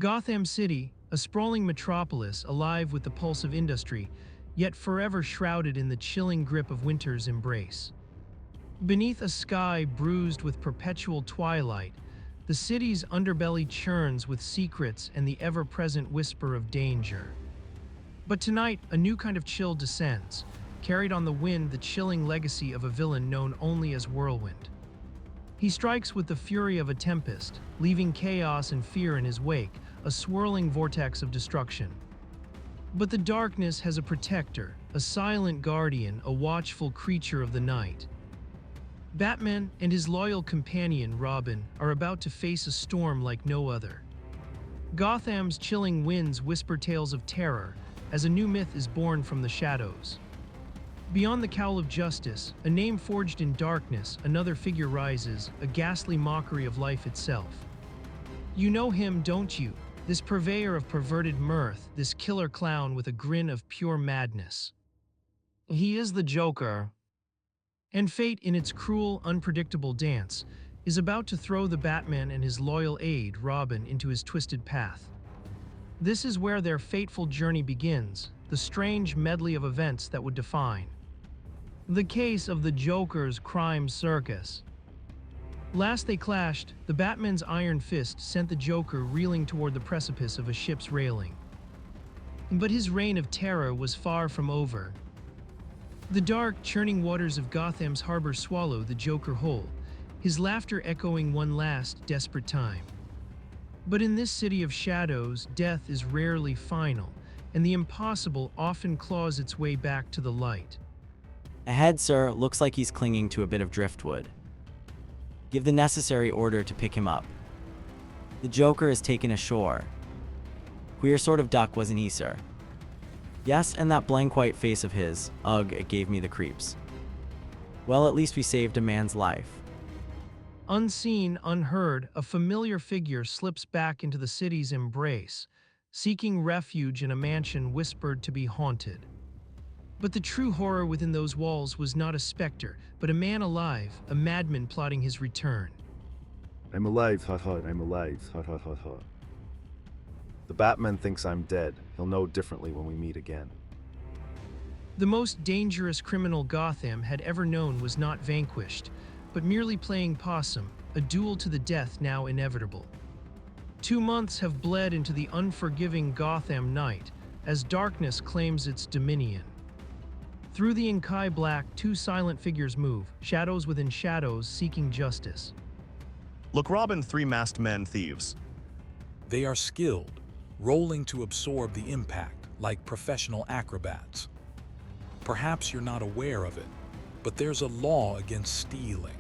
Gotham City, a sprawling metropolis alive with the pulse of industry, yet forever shrouded in the chilling grip of winter's embrace. Beneath a sky bruised with perpetual twilight, the city's underbelly churns with secrets and the ever-present whisper of danger. But tonight, a new kind of chill descends, carried on the wind the chilling legacy of a villain known only as Whirlwind. He strikes with the fury of a tempest, leaving chaos and fear in his wake, a swirling vortex of destruction. But the darkness has a protector, a silent guardian, a watchful creature of the night. Batman and his loyal companion, Robin, are about to face a storm like no other. Gotham's chilling winds whisper tales of terror as a new myth is born from the shadows. Beyond the cowl of justice, a name forged in darkness, another figure rises, a ghastly mockery of life itself. You know him, don't you? This purveyor of perverted mirth, this killer clown with a grin of pure madness. He is the Joker. And fate, in its cruel, unpredictable dance, is about to throw the Batman and his loyal aide, Robin, into his twisted path. This is where their fateful journey begins, the strange medley of events that would define the case of the Joker's crime circus. Last they clashed, the Batman's iron fist sent the Joker reeling toward the precipice of a ship's railing. But his reign of terror was far from over. The dark, churning waters of Gotham's harbor swallow the Joker whole, his laughter echoing one last, desperate time. But in this city of shadows, death is rarely final, and the impossible often claws its way back to the light. Ahead, sir, looks like he's clinging to a bit of driftwood. Give the necessary order to pick him up. The Joker is taken ashore. Queer sort of duck, wasn't he, sir? Yes, and that blank white face of his, ugh, it gave me the creeps. Well, at least we saved a man's life. Unseen, unheard, a familiar figure slips back into the city's embrace, seeking refuge in a mansion whispered to be haunted. But the true horror within those walls was not a specter, but a man alive, a madman plotting his return. I'm alive, hot hot, I'm alive, hot hot hot hot. The Batman thinks I'm dead. He'll know differently when we meet again. The most dangerous criminal Gotham had ever known was not vanquished, but merely playing possum, a duel to the death now inevitable. 2 months have bled into the unforgiving Gotham night as darkness claims its dominion. Through the inky black, two silent figures move, shadows within shadows seeking justice. Look, Robin, three masked men thieves. They are skilled, rolling to absorb the impact like professional acrobats. Perhaps you're not aware of it, but there's a law against stealing.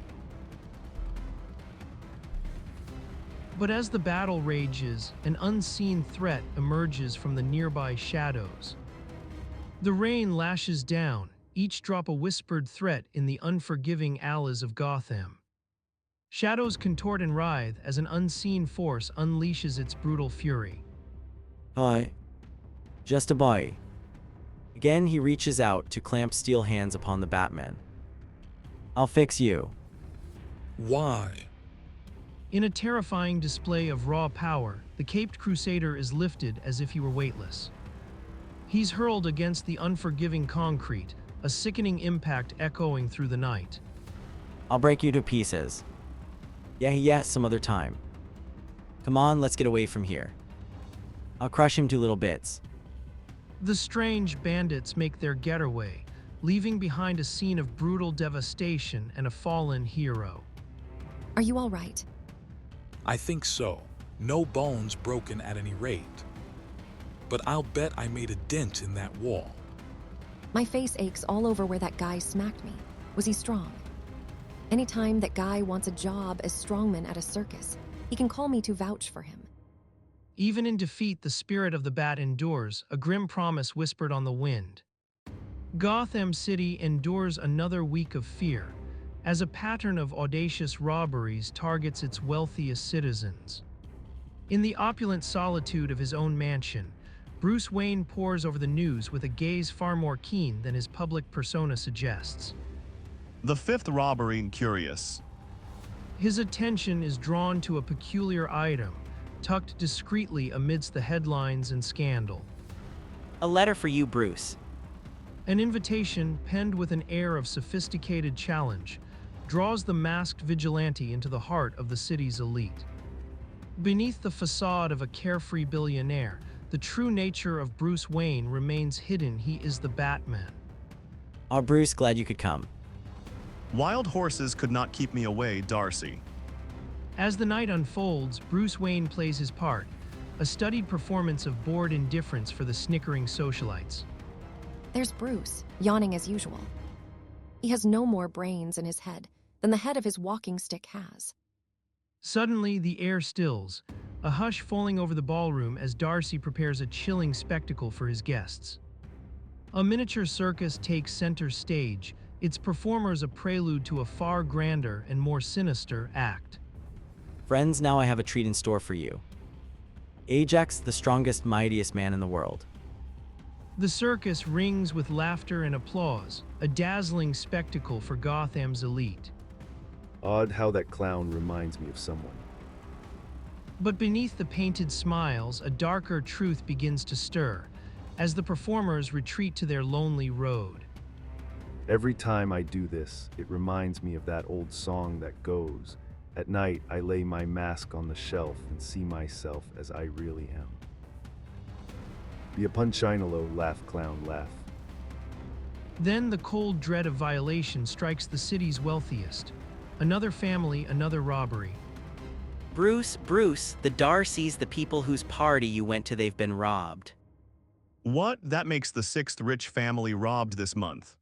But as the battle rages, an unseen threat emerges from the nearby shadows. The rain lashes down, each drop a whispered threat in the unforgiving alleys of Gotham. Shadows contort and writhe as an unseen force unleashes its brutal fury. Hi. Just a boy. Again, he reaches out to clamp steel hands upon the Batman. I'll fix you. Why? In a terrifying display of raw power, the caped crusader is lifted as if he were weightless. He's hurled against the unforgiving concrete, a sickening impact echoing through the night. I'll break you to pieces. Yeah, some other time. Come on, let's get away from here. I'll crush him to little bits. The strange bandits make their getaway, leaving behind a scene of brutal devastation and a fallen hero. Are you all right? I think so. No bones broken at any rate. But I'll bet I made a dent in that wall. My face aches all over where that guy smacked me. Was he strong? Anytime that guy wants a job as strongman at a circus, he can call me to vouch for him. Even in defeat, the spirit of the bat endures, a grim promise whispered on the wind. Gotham City endures another week of fear, as a pattern of audacious robberies targets its wealthiest citizens. In the opulent solitude of his own mansion, Bruce Wayne pores over the news with a gaze far more keen than his public persona suggests. The fifth robbery curious. His attention is drawn to a peculiar item, tucked discreetly amidst the headlines and scandal. A letter for you, Bruce. An invitation, penned with an air of sophisticated challenge, draws the masked vigilante into the heart of the city's elite. Beneath the facade of a carefree billionaire, the true nature of Bruce Wayne remains hidden. He is the Batman. Oh, Bruce, glad you could come. Wild horses could not keep me away, Darcy. As the night unfolds, Bruce Wayne plays his part, a studied performance of bored indifference for the snickering socialites. There's Bruce, yawning as usual. He has no more brains in his head than the head of his walking stick has. Suddenly, the air stills, a hush falling over the ballroom as Darcy prepares a chilling spectacle for his guests. A miniature circus takes center stage, its performers a prelude to a far grander and more sinister act. Friends, now I have a treat in store for you. Ajax, the strongest, mightiest man in the world. The circus rings with laughter and applause, a dazzling spectacle for Gotham's elite. Odd how that clown reminds me of someone. But beneath the painted smiles, a darker truth begins to stir, as the performers retreat to their lonely road. Every time I do this, it reminds me of that old song that goes, "At night I lay my mask on the shelf and see myself as I really am." Be a punchinelo, laugh clown, laugh. Then the cold dread of violation strikes the city's wealthiest. Another family, another robbery. Bruce, the Darcys, the people whose party you went to, they've been robbed. What? That makes the 6th rich family robbed this month.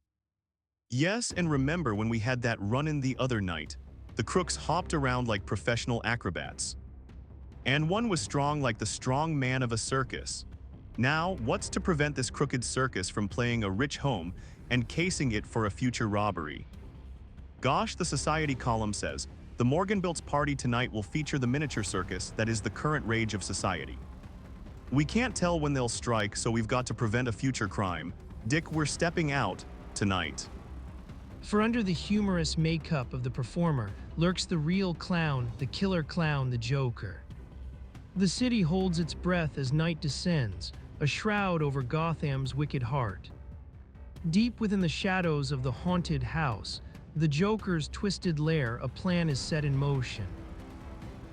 Yes, and remember when we had that run-in the other night, the crooks hopped around like professional acrobats. And one was strong like the strong man of a circus. Now, what's to prevent this crooked circus from playing a rich home and casing it for a future robbery? Gosh, the Society column says, the Morganbilt's party tonight will feature the miniature circus that is the current rage of society. We can't tell when they'll strike, so we've got to prevent a future crime. Dick, we're stepping out tonight. For under the humorous makeup of the performer lurks the real clown, the killer clown, the Joker. The city holds its breath as night descends, a shroud over Gotham's wicked heart. Deep within the shadows of the haunted house, the Joker's twisted lair, a plan is set in motion.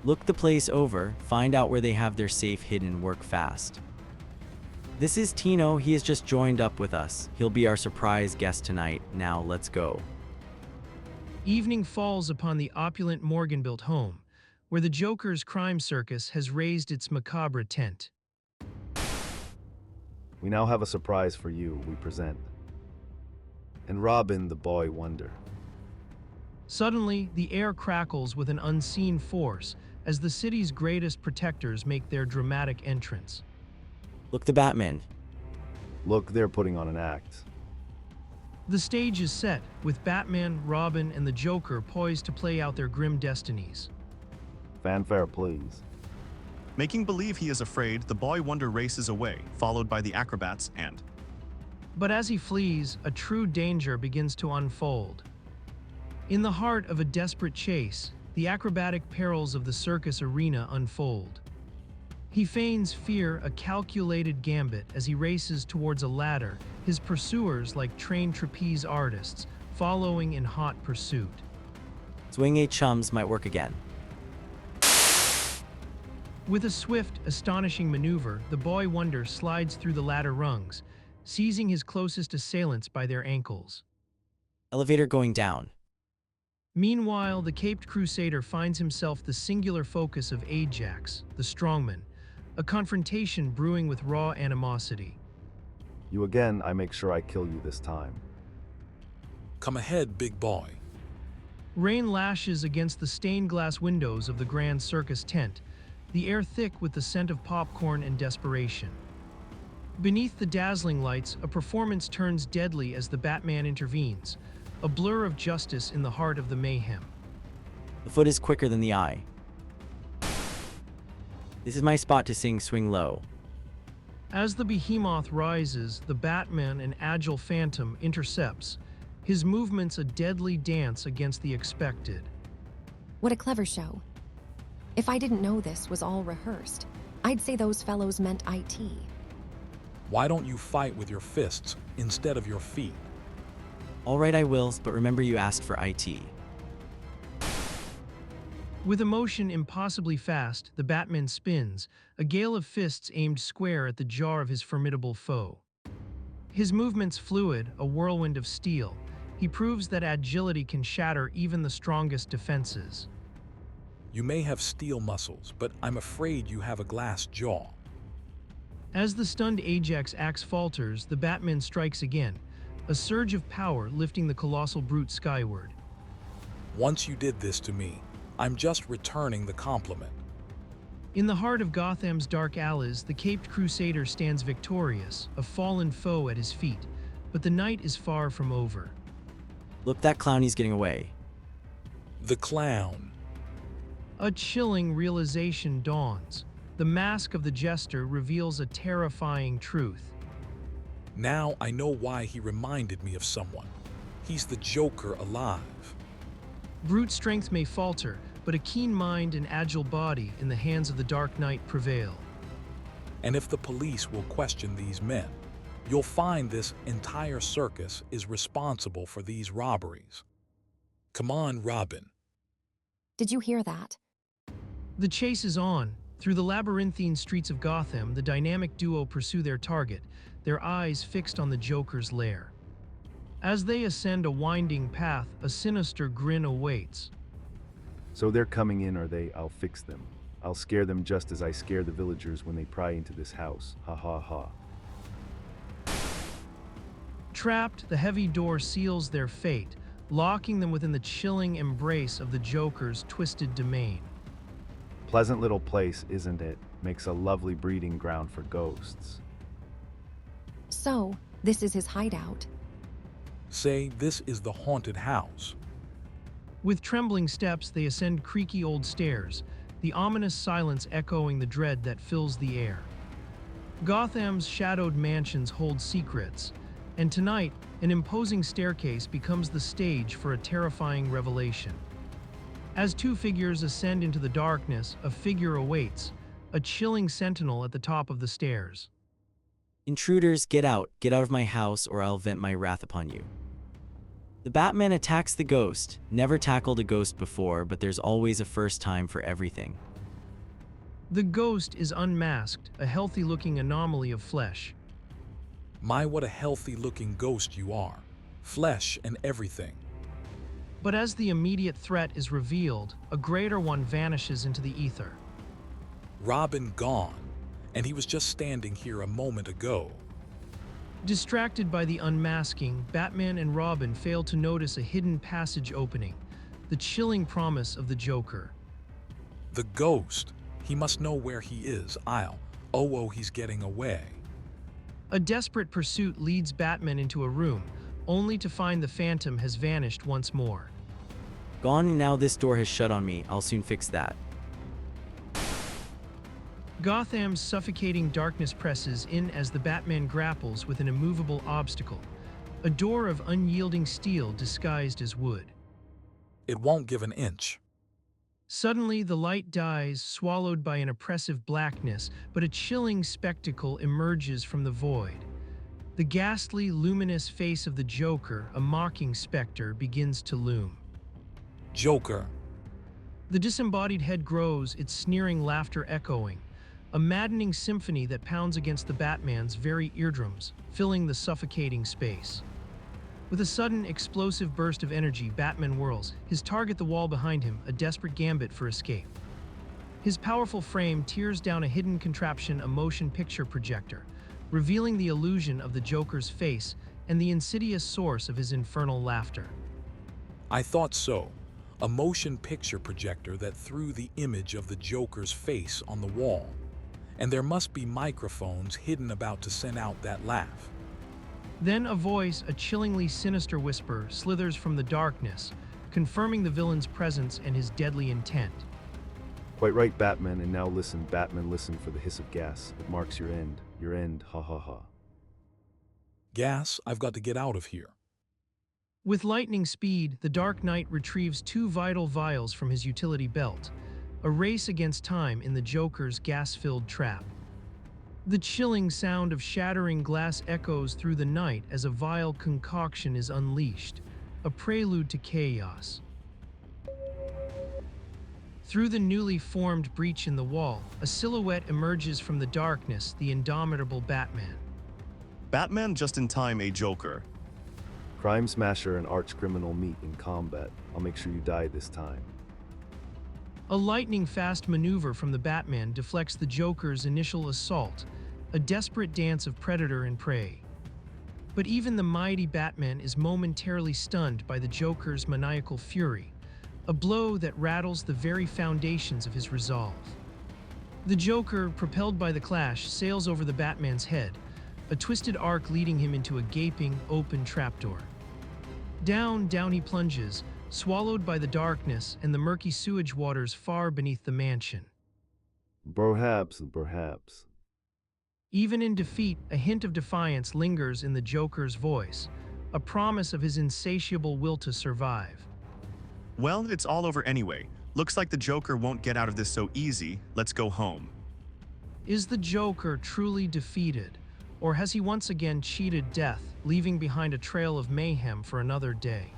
Look the place over, find out where they have their safe hidden, work fast. This is Tino, he has just joined up with us. He'll be our surprise guest tonight. Now let's go. Evening falls upon the opulent Morganbilt home, where the Joker's crime circus has raised its macabre tent. We now have a surprise for you, we present. And Robin, the boy wonder. Suddenly, the air crackles with an unseen force as the city's greatest protectors make their dramatic entrance. Look, the Batman. Look, they're putting on an act. The stage is set, with Batman, Robin, and the Joker poised to play out their grim destinies. Fanfare, please. Making believe he is afraid, the boy wonder races away, followed by the acrobats and... But as he flees, a true danger begins to unfold. In the heart of a desperate chase, the acrobatic perils of the circus arena unfold. He feigns fear, a calculated gambit, as he races towards a ladder, his pursuers like trained trapeze artists, following in hot pursuit. Swing 8 chums might work again. With a swift, astonishing maneuver, the boy wonder slides through the ladder rungs, seizing his closest assailants by their ankles. Elevator going down. Meanwhile, the caped crusader finds himself the singular focus of Ajax, the strongman, a confrontation brewing with raw animosity. You again, I make sure I kill you this time. Come ahead, big boy. Rain lashes against the stained glass windows of the grand circus tent, the air thick with the scent of popcorn and desperation. Beneath the dazzling lights, a performance turns deadly as the Batman intervenes, a blur of justice in the heart of the mayhem. The foot is quicker than the eye. This is my spot to sing Swing Low. As the behemoth rises, the Batman, an agile phantom, intercepts, his movements a deadly dance against the expected. What a clever show. If I didn't know this was all rehearsed, I'd say those fellows meant IT. Why don't you fight with your fists instead of your feet? All right, I will, but remember you asked for IT. With a motion impossibly fast, the Batman spins, a gale of fists aimed square at the jaw of his formidable foe. His movements fluid, a whirlwind of steel. He proves that agility can shatter even the strongest defenses. You may have steel muscles, but I'm afraid you have a glass jaw. As the stunned Ajax axe falters, the Batman strikes again, a surge of power lifting the colossal brute skyward. Once you did this to me, I'm just returning the compliment. In the heart of Gotham's dark alleys, the caped crusader stands victorious, a fallen foe at his feet. But the night is far from over. Look, that clowny's getting away. The clown. A chilling realization dawns. The mask of the jester reveals a terrifying truth. Now I know why he reminded me of someone. He's the Joker alive. Brute strength may falter, but a keen mind and agile body in the hands of the Dark Knight prevail. And if the police will question these men, you'll find this entire circus is responsible for these robberies. Come on, Robin. Did you hear that? The chase is on. Through the labyrinthine streets of Gotham, the dynamic duo pursue their target, their eyes fixed on the Joker's lair. As they ascend a winding path, a sinister grin awaits. So they're coming in, are they? I'll fix them. I'll scare them just as I scare the villagers when they pry into this house. Ha ha ha. Trapped, the heavy door seals their fate, locking them within the chilling embrace of the Joker's twisted domain. Pleasant little place, isn't it? Makes a lovely breeding ground for ghosts. So, this is his hideout. Say this is the haunted house. With trembling steps, they ascend creaky old stairs, the ominous silence echoing the dread that fills the air. Gotham's shadowed mansions hold secrets, and tonight, an imposing staircase becomes the stage for a terrifying revelation. As two figures ascend into the darkness, a figure awaits, a chilling sentinel at the top of the stairs. Intruders, get out of my house, or I'll vent my wrath upon you. The Batman attacks the ghost. Never tackled a ghost before, but there's always a first time for everything. The ghost is unmasked, a healthy-looking anomaly of flesh. My, what a healthy-looking ghost you are. Flesh and everything. But as the immediate threat is revealed, a greater one vanishes into the ether. Robin gone, and he was just standing here a moment ago. Distracted by the unmasking, Batman and Robin fail to notice a hidden passage opening, the chilling promise of the Joker. The ghost. He must know where he is. He's getting away. A desperate pursuit leads Batman into a room, only to find the Phantom has vanished once more. Gone, and now this door has shut on me. I'll soon fix that. Gotham's suffocating darkness presses in as the Batman grapples with an immovable obstacle, a door of unyielding steel disguised as wood. It won't give an inch. Suddenly, the light dies, swallowed by an oppressive blackness, but a chilling spectacle emerges from the void. The ghastly, luminous face of the Joker, a mocking specter, begins to loom. Joker. The disembodied head grows, its sneering laughter echoing, a maddening symphony that pounds against the Batman's very eardrums, filling the suffocating space. With a sudden, explosive burst of energy, Batman whirls, his target the wall behind him, a desperate gambit for escape. His powerful frame tears down a hidden contraption, a motion picture projector, revealing the illusion of the Joker's face and the insidious source of his infernal laughter. I thought so. A motion picture projector that threw the image of the Joker's face on the wall. And there must be microphones hidden about to send out that laugh. Then a voice, a chillingly sinister whisper, slithers from the darkness, confirming the villain's presence and his deadly intent. Quite right, Batman, and now listen, Batman, listen for the hiss of gas. It marks your end, ha ha ha. Gas, I've got to get out of here. With lightning speed, the Dark Knight retrieves two vital vials from his utility belt. a race against time in the Joker's gas-filled trap. The chilling sound of shattering glass echoes through the night as a vile concoction is unleashed, a prelude to chaos. Through the newly formed breach in the wall, a silhouette emerges from the darkness, the indomitable Batman. Batman just in time, a Joker. Crime Smasher and arch-criminal meet in combat. I'll make sure you die this time. A lightning-fast maneuver from the Batman deflects the Joker's initial assault, a desperate dance of predator and prey. But even the mighty Batman is momentarily stunned by the Joker's maniacal fury, a blow that rattles the very foundations of his resolve. The Joker, propelled by the clash, sails over the Batman's head, a twisted arc leading him into a gaping, open trapdoor. Down he plunges, swallowed by the darkness and the murky sewage waters far beneath the mansion. Perhaps. Even in defeat, a hint of defiance lingers in the Joker's voice, a promise of his insatiable will to survive. Well, it's all over anyway. Looks like the Joker won't get out of this so easy. Let's go home. Is the Joker truly defeated, or has he once again cheated death, leaving behind a trail of mayhem for another day?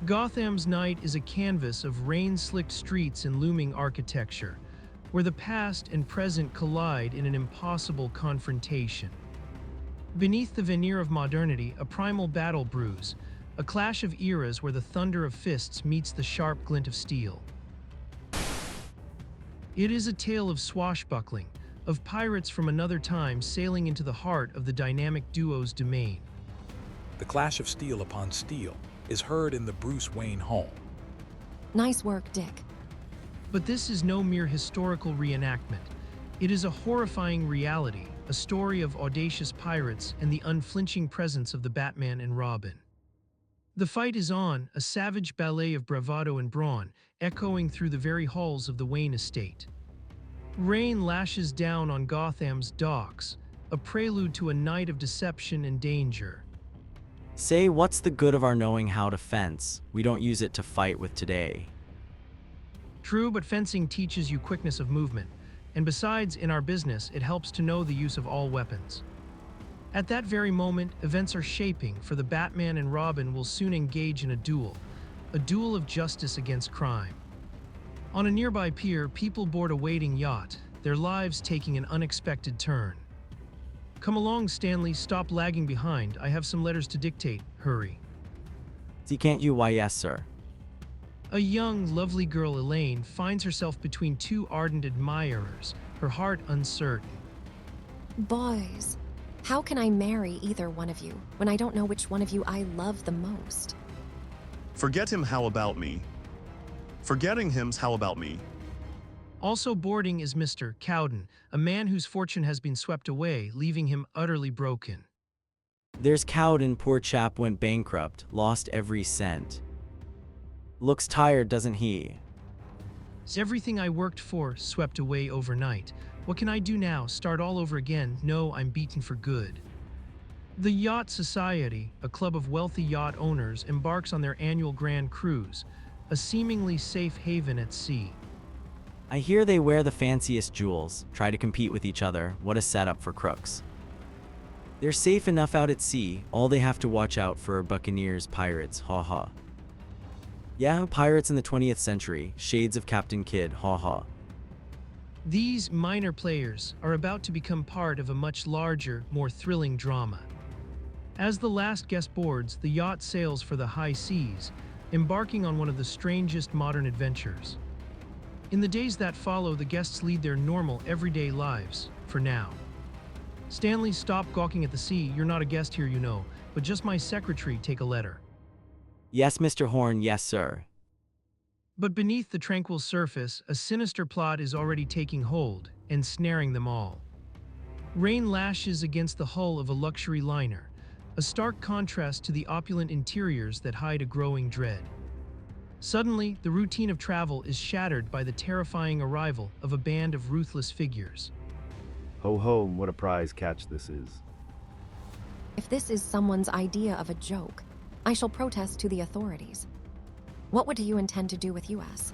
Gotham's night is a canvas of rain-slicked streets and looming architecture, where the past and present collide in an impossible confrontation. Beneath the veneer of modernity, a primal battle brews, a clash of eras where the thunder of fists meets the sharp glint of steel. It is a tale of swashbuckling, of pirates from another time sailing into the heart of the dynamic duo's domain. The clash of steel upon steel is heard in the Bruce Wayne home. Nice work, Dick. But this is no mere historical reenactment. It is a horrifying reality, a story of audacious pirates and the unflinching presence of the Batman and Robin. The fight is on, a savage ballet of bravado and brawn, echoing through the very halls of the Wayne estate. Rain lashes down on Gotham's docks, a prelude to a night of deception and danger. Say, what's the good of our knowing how to fence? We don't use it to fight with today. True, but fencing teaches you quickness of movement, and besides, in our business, it helps to know the use of all weapons. At that very moment, events are shaping, for the Batman and Robin will soon engage in a duel of justice against crime. On a nearby pier, people board a waiting yacht, their lives taking an unexpected turn. Come along, Stanley, stop lagging behind. I have some letters to dictate. Hurry. See, can't you? Why, yes, sir. A young, lovely girl, Elaine, finds herself between two ardent admirers, her heart uncertain. Boys, how can I marry either one of you when I don't know which one of you I love the most? Forget him, how about me? Forgetting him's how about me? Also boarding is Mr. Cowden, a man whose fortune has been swept away, leaving him utterly broken. There's Cowden, poor chap, went bankrupt, lost every cent. Looks tired, doesn't he? Everything I worked for swept away overnight. What can I do now? Start all over again? No, I'm beaten for good. The Yacht Society, a club of wealthy yacht owners, embarks on their annual grand cruise, a seemingly safe haven at sea. I hear they wear the fanciest jewels, try to compete with each other. What a setup for crooks. They're safe enough out at sea, all they have to watch out for are buccaneers, pirates, ha. Yeah, pirates in the 20th century, shades of Captain Kidd, ha. These minor players are about to become part of a much larger, more thrilling drama. As the last guest boards, the yacht sails for the high seas, embarking on one of the strangest modern adventures. In the days that follow, the guests lead their normal, everyday lives, for now. Stanley, stop gawking at the sea. You're not a guest here, you know, but just my secretary. Take a letter. Yes, Mr. Horn, yes, sir. But beneath the tranquil surface, a sinister plot is already taking hold, ensnaring them all. Rain lashes against the hull of a luxury liner, a stark contrast to the opulent interiors that hide a growing dread. Suddenly, the routine of travel is shattered by the terrifying arrival of a band of ruthless figures. Ho ho, what a prize catch this is. If this is someone's idea of a joke, I shall protest to the authorities. What would you intend to do with US?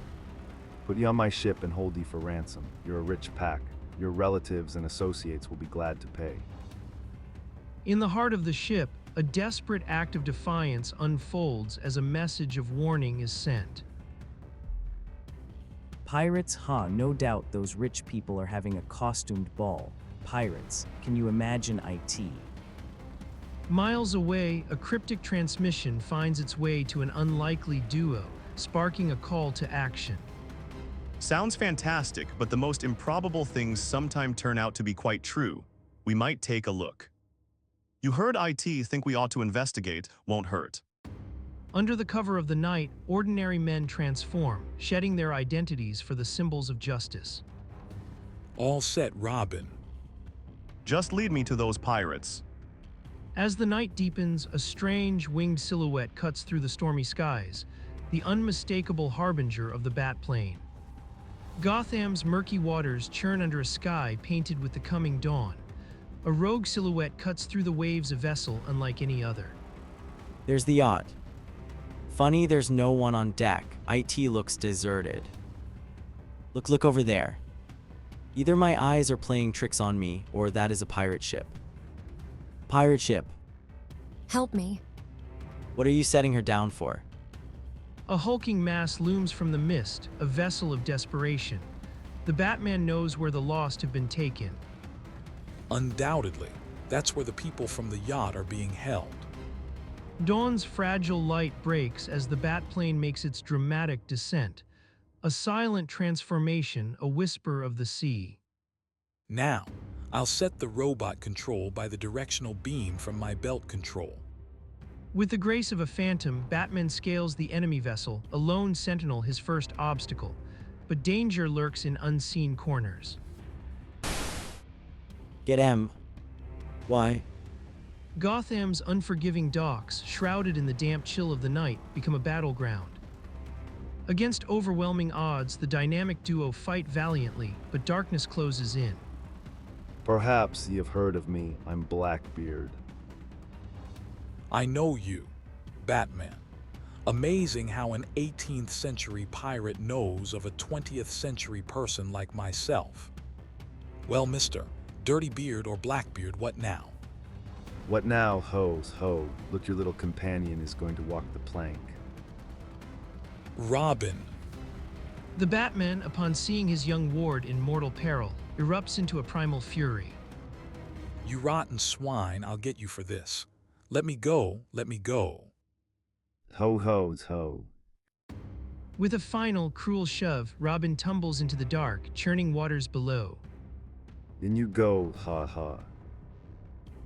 Put ye on my ship and hold ye for ransom. You're a rich pack. Your relatives and associates will be glad to pay. In the heart of the ship, a desperate act of defiance unfolds as a message of warning is sent. Pirates, huh? No doubt those rich people are having a costumed ball. Pirates, can you imagine IT? Miles away, a cryptic transmission finds its way to an unlikely duo, sparking a call to action. Sounds fantastic, but the most improbable things sometimes turn out to be quite true. We might take a look. You heard IT think we ought to investigate, won't hurt. Under the cover of the night, ordinary men transform, shedding their identities for the symbols of justice. All set, Robin. Just lead me to those pirates. As the night deepens, a strange, winged silhouette cuts through the stormy skies, the unmistakable harbinger of the Bat Plane. Gotham's murky waters churn under a sky painted with the coming dawn. A rogue silhouette cuts through the waves, a vessel unlike any other. There's the yacht. Funny there's no one on deck. IT looks deserted. Look over there. Either my eyes are playing tricks on me, or that is a pirate ship. Pirate ship. Help me. What are you setting her down for? A hulking mass looms from the mist, a vessel of desperation. The Batman knows where the lost have been taken. Undoubtedly, that's where the people from the yacht are being held. Dawn's fragile light breaks as the Batplane makes its dramatic descent. A silent transformation, a whisper of the sea. Now, I'll set the robot control by the directional beam from my belt control. With the grace of a phantom, Batman scales the enemy vessel, a lone sentinel his first obstacle. But danger lurks in unseen corners. Get M. Why? Gotham's unforgiving docks, shrouded in the damp chill of the night, become a battleground. Against overwhelming odds, the dynamic duo fight valiantly, but darkness closes in. Perhaps ye have heard of me. I'm Blackbeard. I know you, Batman. Amazing how an 18th century pirate knows of a 20th century person like myself. Well, Mr. Dirty Beard or Blackbeard, what now? What now, hoes, ho? Look, your little companion is going to walk the plank. Robin. The Batman, upon seeing his young ward in mortal peril, erupts into a primal fury. You rotten swine, I'll get you for this. Let me go, let me go. Ho, hoes, ho. With a final, cruel shove, Robin tumbles into the dark, churning waters below. In you go, ha ha.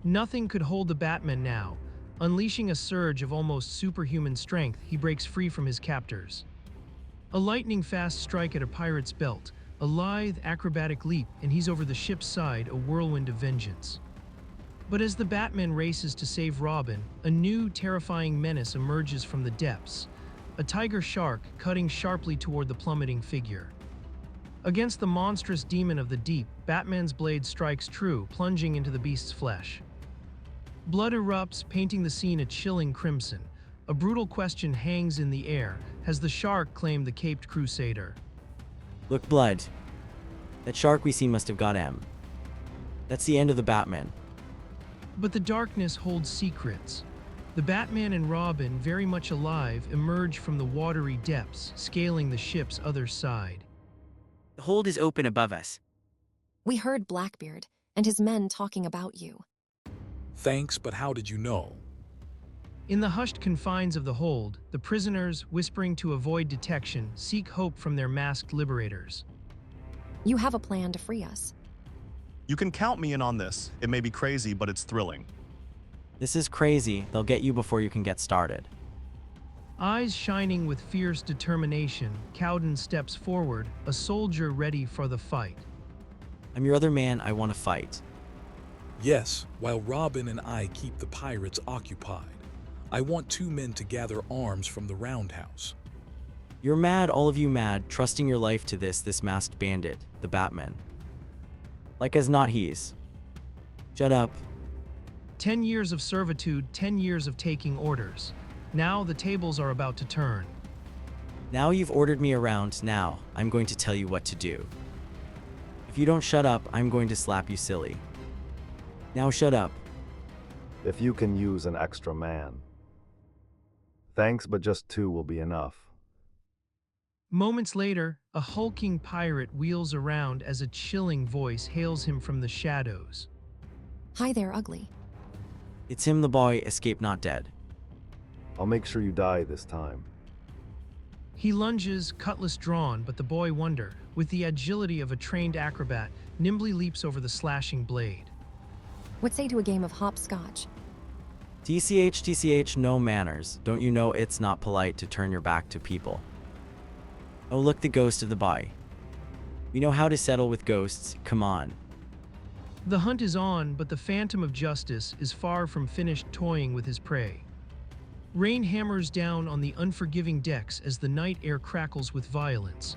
Nothing could hold the Batman now. Unleashing a surge of almost superhuman strength, he breaks free from his captors. A lightning-fast strike at a pirate's belt, a lithe, acrobatic leap, and he's over the ship's side, a whirlwind of vengeance. But as the Batman races to save Robin, a new, terrifying menace emerges from the depths. A tiger shark cutting sharply toward the plummeting figure. Against the monstrous demon of the deep, Batman's blade strikes true, plunging into the beast's flesh. Blood erupts, painting the scene a chilling crimson. A brutal question hangs in the air. Has the shark claimed the caped crusader? Look, blood. That shark we see must have got M. That's the end of the Batman. But the darkness holds secrets. The Batman and Robin, very much alive, emerge from the watery depths, scaling the ship's other side. The hold is open above us. We heard Blackbeard and his men talking about you. Thanks, but how did you know? In the hushed confines of the hold, the prisoners, whispering to avoid detection, seek hope from their masked liberators. You have a plan to free us. You can count me in on this. It may be crazy, but it's thrilling. This is crazy. They'll get you before you can get started. Eyes shining with fierce determination, Cowden steps forward, a soldier ready for the fight. I'm your other man. I want to fight. Yes, while Robin and I keep the pirates occupied. I want 2 men to gather arms from the roundhouse. You're mad, all of you mad, trusting your life to this masked bandit, the Batman. Like as not he's. Shut up. 10 years of servitude, 10 years of taking orders. Now the tables are about to turn. Now you've ordered me around, now I'm going to tell you what to do. If you don't shut up, I'm going to slap you silly. Now shut up. If you can use an extra man. Thanks, but just 2 will be enough. Moments later, a hulking pirate wheels around as a chilling voice hails him from the shadows. Hi there, Ugly. It's him, the boy, escape not dead. I'll make sure you die this time. He lunges, cutlass drawn, but the boy Wonder, with the agility of a trained acrobat, nimbly leaps over the slashing blade. What say to a game of hopscotch? TCH, no manners. Don't you know it's not polite to turn your back to people? Oh, look, the ghost of the boy. We know how to settle with ghosts, come on. The hunt is on, but the Phantom of Justice is far from finished toying with his prey. Rain hammers down on the unforgiving decks as the night air crackles with violence.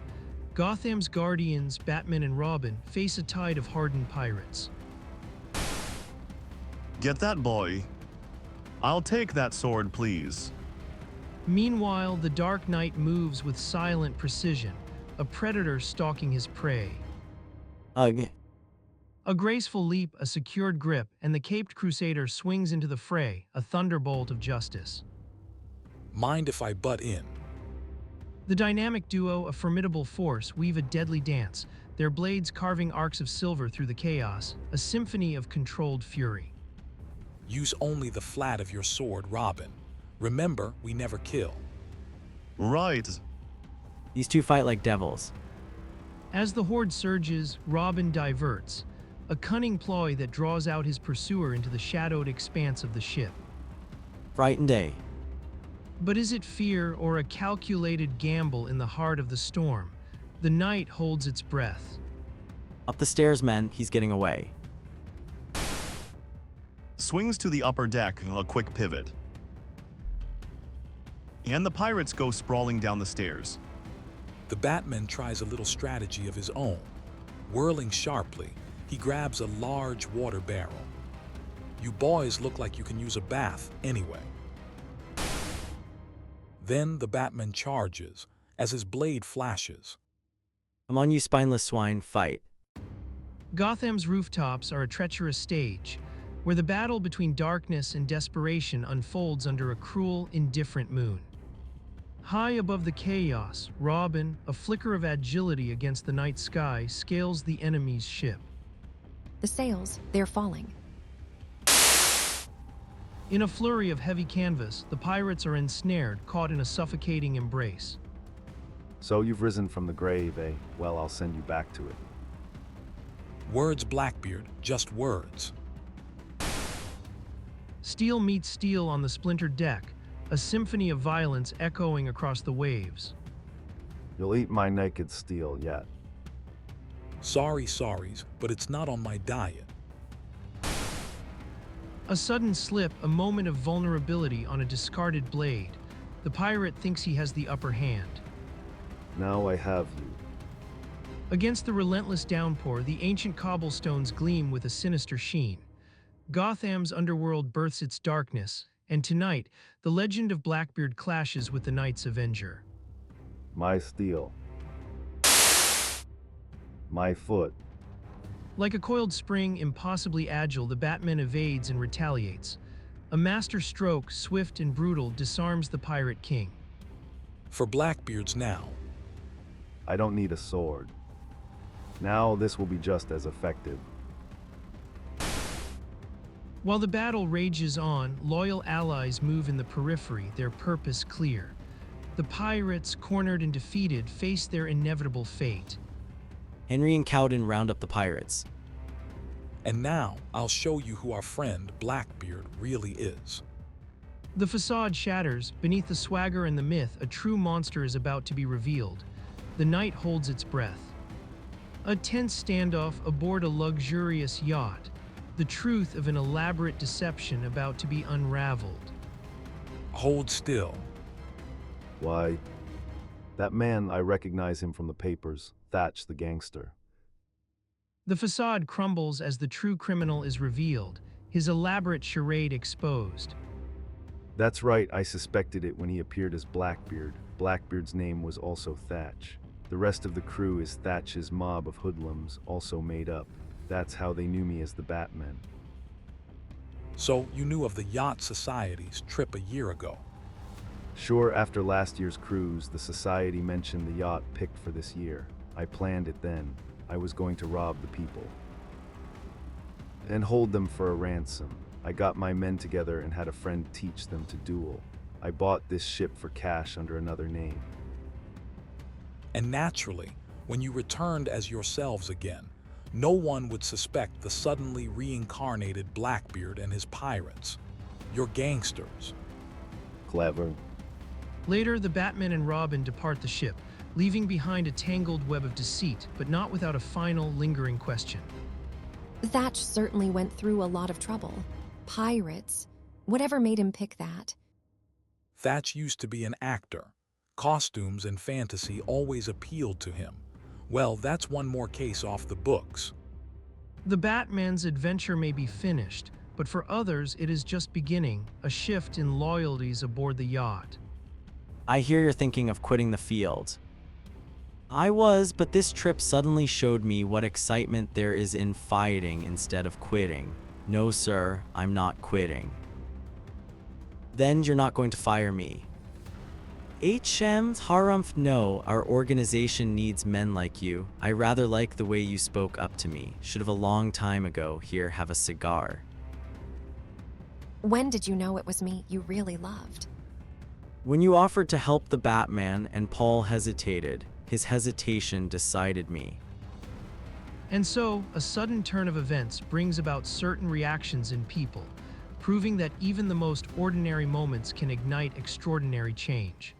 Gotham's guardians, Batman and Robin, face a tide of hardened pirates. Get that boy. I'll take that sword, please. Meanwhile, the Dark Knight moves with silent precision, a predator stalking his prey. Ugh. A graceful leap, a secured grip, and the caped crusader swings into the fray, a thunderbolt of justice. Mind if I butt in? The dynamic duo, a formidable force, weave a deadly dance, their blades carving arcs of silver through the chaos, a symphony of controlled fury. Use only the flat of your sword, Robin. Remember, we never kill. Right. These two fight like devils. As the horde surges, Robin diverts, a cunning ploy that draws out his pursuer into the shadowed expanse of the ship. Frightened day. But is it fear or a calculated gamble in the heart of the storm? The night holds its breath. Up the stairs, men, he's getting away. Swings to the upper deck, a quick pivot. And the pirates go sprawling down the stairs. The Batman tries a little strategy of his own. Whirling sharply, he grabs a large water barrel. You boys look like you can use a bath anyway. Then the Batman charges as his blade flashes. Come on, you spineless swine, fight. Gotham's rooftops are a treacherous stage, where the battle between darkness and desperation unfolds under a cruel, indifferent moon. High above the chaos, Robin, a flicker of agility against the night sky, scales the enemy's ship. The sails, they're falling. In a flurry of heavy canvas, the pirates are ensnared, caught in a suffocating embrace. So you've risen from the grave, eh? Well, I'll send you back to it. Words, Blackbeard, just words. Steel meets steel on the splintered deck, a symphony of violence echoing across the waves. You'll eat my naked steel yet. Sorries, but it's not on my diet. A sudden slip, a moment of vulnerability on a discarded blade. The pirate thinks he has the upper hand. Now I have you. Against the relentless downpour, the ancient cobblestones gleam with a sinister sheen. Gotham's underworld births its darkness, and tonight, the legend of Blackbeard clashes with the Night's Avenger. My steel. My foot. Like a coiled spring, impossibly agile, the Batman evades and retaliates. A master stroke, swift and brutal, disarms the Pirate King. For Blackbeard's now. I don't need a sword. Now this will be just as effective. While the battle rages on, loyal allies move in the periphery, their purpose clear. The pirates, cornered and defeated, face their inevitable fate. Henry and Cowden round up the pirates. And now, I'll show you who our friend Blackbeard really is. The facade shatters. Beneath the swagger and the myth, a true monster is about to be revealed. The night holds its breath. A tense standoff aboard a luxurious yacht. The truth of an elaborate deception about to be unraveled. Hold still. Why, that man, I recognize him from the papers. Thatch the gangster. The facade crumbles as the true criminal is revealed, his elaborate charade exposed. That's right, I suspected it when he appeared as Blackbeard. Blackbeard's name was also Thatch. The rest of the crew is Thatch's mob of hoodlums, also made up. That's how they knew me as the Batman. So you knew of the Yacht Society's trip a year ago. Sure, after last year's cruise, the Society mentioned the yacht picked for this year. I planned it then. I was going to rob the people and hold them for a ransom. I got my men together and had a friend teach them to duel. I bought this ship for cash under another name. And naturally, when you returned as yourselves again, no one would suspect the suddenly reincarnated Blackbeard and his pirates. Your gangsters. Clever. Later, the Batman and Robin depart the ship, leaving behind a tangled web of deceit, but not without a final, lingering question. Thatch certainly went through a lot of trouble. Pirates. Whatever made him pick that? Thatch used to be an actor. Costumes and fantasy always appealed to him. Well, that's one more case off the books. The Batman's adventure may be finished, but for others it is just beginning, a shift in loyalties aboard the yacht. I hear you're thinking of quitting the field. I was, but this trip suddenly showed me what excitement there is in fighting instead of quitting. No, sir, I'm not quitting. Then you're not going to fire me. Harumph, no, our organization needs men like you. I rather like the way you spoke up to me. Should have a long time ago. Here, have a cigar. When did you know it was me you really loved? When you offered to help the Batman and Paul hesitated, his hesitation decided me. And so, a sudden turn of events brings about certain reactions in people, proving that even the most ordinary moments can ignite extraordinary change.